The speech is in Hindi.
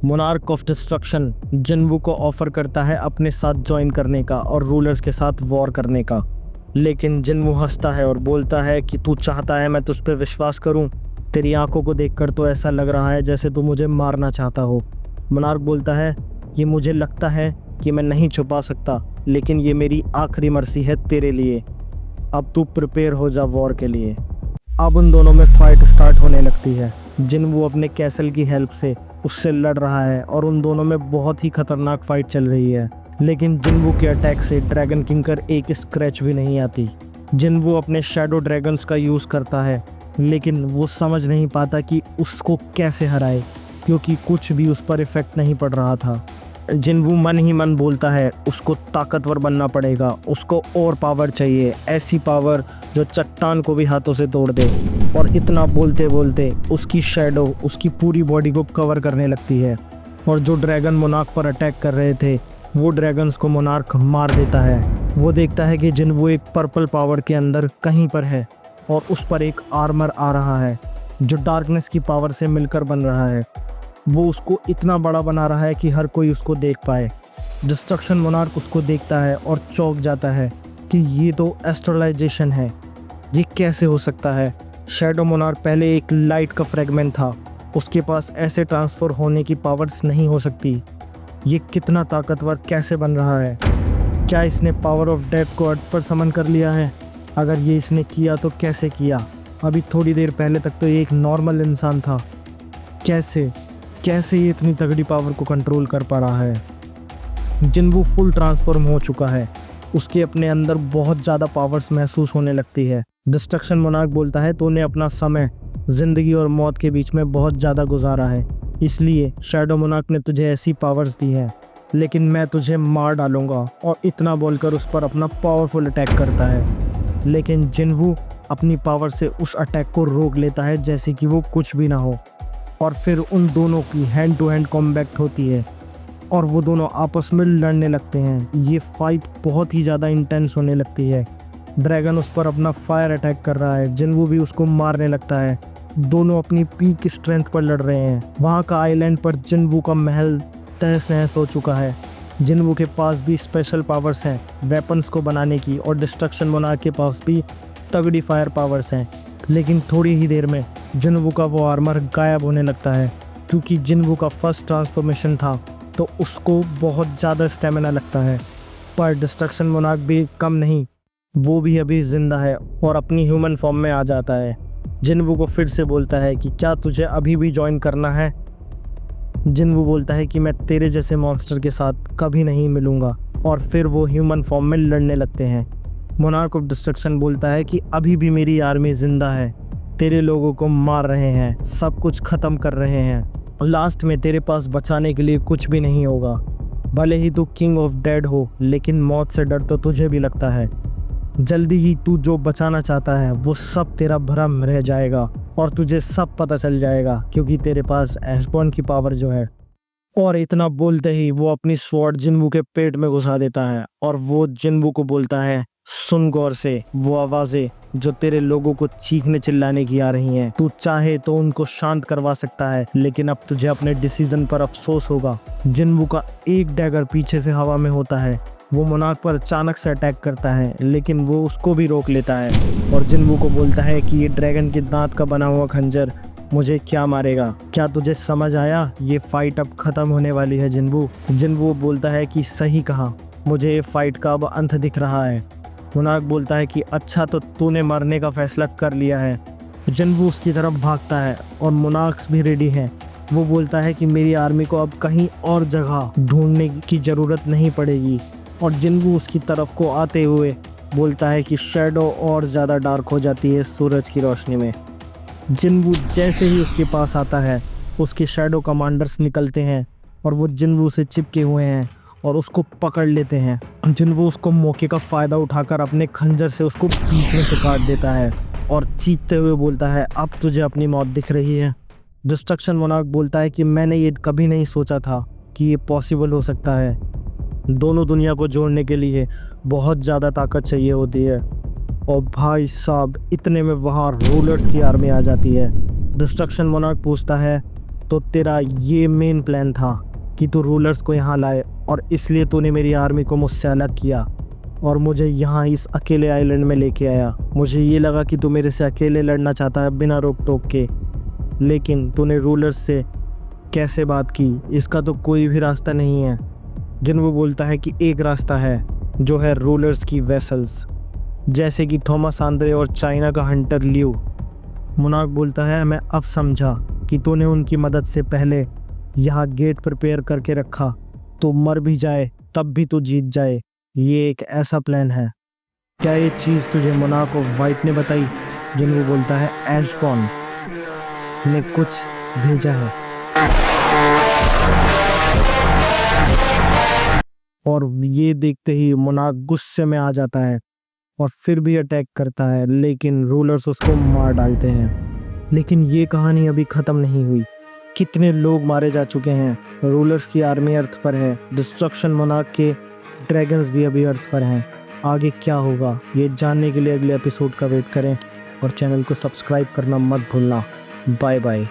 मोनार्क ऑफ डिस्ट्रक्शन जिन्वू को ऑफर करता है अपने साथ ज्वाइन करने का और रूलर्स के साथ वॉर करने का, लेकिन जिन्वू हंसता है और बोलता है कि तू चाहता है मैं तुझ पर विश्वास करूं? तेरी आंखों को देखकर तो ऐसा लग रहा है जैसे तू मुझे मारना चाहता हो। मोनार्क बोलता है ये मुझे लगता है कि मैं नहीं छुपा सकता, लेकिन ये मेरी आखिरी मर्सी है तेरे लिए। अब तू प्रिपेयर हो जा वॉर के लिए। अब उन दोनों में फाइट स्टार्ट होने लगती है। जिन्वू अपने कैसल की हेल्प से उससे लड़ रहा है और उन दोनों में बहुत ही खतरनाक फाइट चल रही है, लेकिन जिन्वू के अटैक से ड्रैगन किंग कर एक स्क्रैच भी नहीं आती। जिन्वू अपने शैडो ड्रैगन्स का यूज़ करता है, लेकिन वो समझ नहीं पाता कि उसको कैसे हराए, क्योंकि कुछ भी उस पर इफेक्ट नहीं पड़ रहा था। जिन्वू मन ही मन बोलता है उसको ताकतवर बनना पड़ेगा, उसको और पावर चाहिए, ऐसी पावर जो चट्टान को भी हाथों से तोड़ दे। और इतना बोलते बोलते उसकी शैडो उसकी पूरी बॉडी को कवर करने लगती है और जो ड्रैगन मोनार्क पर अटैक कर रहे थे वो ड्रैगन्स को मोनार्क मार देता है। वो देखता है कि जिन्वू एक पर्पल पावर के अंदर कहीं पर है और उस पर एक आर्मर आ रहा है जो डार्कनेस की पावर से मिलकर बन रहा है। वो उसको इतना बड़ा बना रहा है कि हर कोई उसको देख पाए। डिस्ट्रक्शन मोनार्क उसको देखता है और चौंक जाता है कि ये तो एस्ट्रलाइजेशन है, ये कैसे हो सकता है? शैडो मोनार्क पहले एक लाइट का फ्रेगमेंट था, उसके पास ऐसे ट्रांसफ़र होने की पावर्स नहीं हो सकती। ये कितना ताकतवर कैसे बन रहा है? क्या इसने पावर ऑफ डेथ को अर्थ पर समन कर लिया है? अगर ये इसने किया तो कैसे किया? अभी थोड़ी देर पहले तक तो ये एक नॉर्मल इंसान था। कैसे ये इतनी तगड़ी पावर को कंट्रोल कर पा रहा है? जिन्वू फुल ट्रांसफॉर्म हो चुका है, उसके अपने अंदर बहुत ज़्यादा पावर्स महसूस होने लगती है। डिस्ट्रक्शन मोनार्क बोलता है तूने अपना समय ज़िंदगी और मौत के बीच में बहुत ज़्यादा गुजारा है, इसलिए शैडो मोनार्क ने तुझे ऐसी पावर्स दी है, लेकिन मैं तुझे मार डालूंगा। और इतना बोलकर उस पर अपना पावरफुल अटैक करता है, लेकिन जिन्वू अपनी पावर से उस अटैक को रोक लेता है जैसे कि वो कुछ भी ना हो। और फिर उन दोनों की हैंड टू हैंड कॉम्बैट होती है और वो दोनों आपस में लड़ने लगते हैं। ये फाइट बहुत ही ज़्यादा इंटेंस होने लगती है। ड्रैगन उस पर अपना फायर अटैक कर रहा है, जिन्वू भी उसको मारने लगता है। दोनों अपनी पीक स्ट्रेंथ पर लड़ रहे हैं। वहाँ का आइलैंड पर जिन्वू का महल तहस नहस हो चुका है। जिन्वू के पास भी स्पेशल पावर्स हैं वेपन्स को बनाने की, और डिस्ट्रक्शन मोनार्क के पास भी तगड़ी फायर पावर्स हैं। लेकिन थोड़ी ही देर में जिन्वू का वो आर्मर गायब होने लगता है, क्योंकि जिन्वू का फर्स्ट ट्रांसफॉर्मेशन था तो उसको बहुत ज़्यादा स्टेमिना लगता है। पर डिस्ट्रक्शन मोनार्क भी कम नहीं, वो भी अभी ज़िंदा है और अपनी ह्यूमन फॉर्म में आ जाता है। जिन्वू को फिर से बोलता है कि क्या तुझे अभी भी ज्वाइन करना है? जिन्वू बोलता है कि मैं तेरे जैसे मॉन्स्टर के साथ कभी नहीं मिलूँगा, और फिर वो ह्यूमन फॉर्म में लड़ने लगते हैं। मोनार्क ऑफ डिस्ट्रक्शन बोलता है कि अभी भी मेरी आर्मी ज़िंदा है, तेरे लोगों को मार रहे हैं, सब कुछ ख़त्म कर रहे हैं। लास्ट में तेरे पास बचाने के लिए कुछ भी नहीं होगा। भले ही तू किंग ऑफ डेड हो, लेकिन मौत से डर तो तुझे भी लगता है। जल्दी ही तू जो बचाना चाहता है वो सब तेरा भ्रम रह जाएगा और तुझे सब पता चल जाएगा, क्योंकि तेरे पास एस्पॉन की पावर जो है। और इतना बोलते ही वो अपनी स्वॉर्ड जिन्वू के पेट में घुसा देता है और वो जिन्वू को बोलता है सुन गौर से वो आवाज़ें जो तेरे लोगों को चीखने चिल्लाने की आ रही हैं। तू चाहे तो उनको शांत करवा सकता है, लेकिन अब तुझे अपने डिसीजन पर अफसोस होगा। जिन्वू का एक डैगर पीछे से हवा में होता है। वो मोनार्क पर अचानक से अटैक करता है, लेकिन वो उसको भी रोक लेता है और जिन्वू को बोलता है कि ये ड्रैगन के दांत का बना हुआ खंजर मुझे क्या मारेगा? क्या तुझे समझ आया? ये फाइट अब ख़त्म होने वाली है जिन्वू। जिन्वू बोलता है कि सही कहा, मुझे ये फाइट का अब अंत दिख रहा है। मोनार्क बोलता है कि अच्छा, तो तूने मरने का फैसला कर लिया है। जिन्वू उसकी तरफ भागता है और मोनार्क्स भी रेडी है। वो बोलता है कि मेरी आर्मी को अब कहीं और जगह ढूंढने की ज़रूरत नहीं पड़ेगी, और जिन्वू उसकी तरफ को आते हुए बोलता है कि शैडो और ज़्यादा डार्क हो जाती है सूरज की रोशनी में। जिन्वू जैसे ही उसके पास आता है, उसके शैडो कमांडर्स निकलते हैं और वो जिन्वू से चिपके हुए हैं और उसको पकड़ लेते हैं। जिन्वू उसको मौके का फ़ायदा उठाकर अपने खंजर से उसको बीच में से काट देता है और चीखते हुए बोलता है अब तुझे अपनी मौत दिख रही है। डिस्ट्रक्शन मोनार्क बोलता है कि मैंने ये कभी नहीं सोचा था कि ये पॉसिबल हो सकता है। दोनों दुनिया को जोड़ने के लिए बहुत ज़्यादा ताकत चाहिए होती है, और भाई साहब इतने में वहाँ रूलर्स की आर्मी आ जाती है। डिस्ट्रक्शन मोनार्क पूछता है तो तेरा ये मेन प्लान था कि तू रूलर्स को यहाँ लाए और इसलिए तूने मेरी आर्मी को मुझसे अलग किया और मुझे यहाँ इस अकेले आइलैंड में लेके आया। मुझे ये लगा कि तू मेरे से अकेले लड़ना चाहता है बिना रोक टोक के, लेकिन तूने रूलर्स से कैसे बात की? इसका तो कोई भी रास्ता नहीं है। जिन्वो बोलता है कि एक रास्ता है, जो है रूलर्स की वेसल्स, जैसे कि थॉमस आंद्रे और चाइना का हंटर लियू। मोनार्क बोलता है, मैं अब समझा कि तूने उनकी मदद से पहले यहाँ गेट प्रिपेयर करके रखा, तो मर भी जाए तब भी तू जीत जाए। ये एक ऐसा प्लान है। क्या ये चीज़ तुझे मोनार्क ऑफ वाइट ने बताई? जिन्वो बोलता है, एशबॉर्न ने कुछ भेजा है। और ये देखते ही मोनार्क गुस्से में आ जाता है और फिर भी अटैक करता है, लेकिन रूलर्स उसको मार डालते हैं। लेकिन ये कहानी अभी ख़त्म नहीं हुई। कितने लोग मारे जा चुके हैं। रूलर्स की आर्मी अर्थ पर है, डिस्ट्रक्शन मोनार्क के ड्रैगन्स भी अभी अर्थ पर हैं। आगे क्या होगा ये जानने के लिए अगले एपिसोड का वेट करें और चैनल को सब्सक्राइब करना मत भूलना। Bye bye.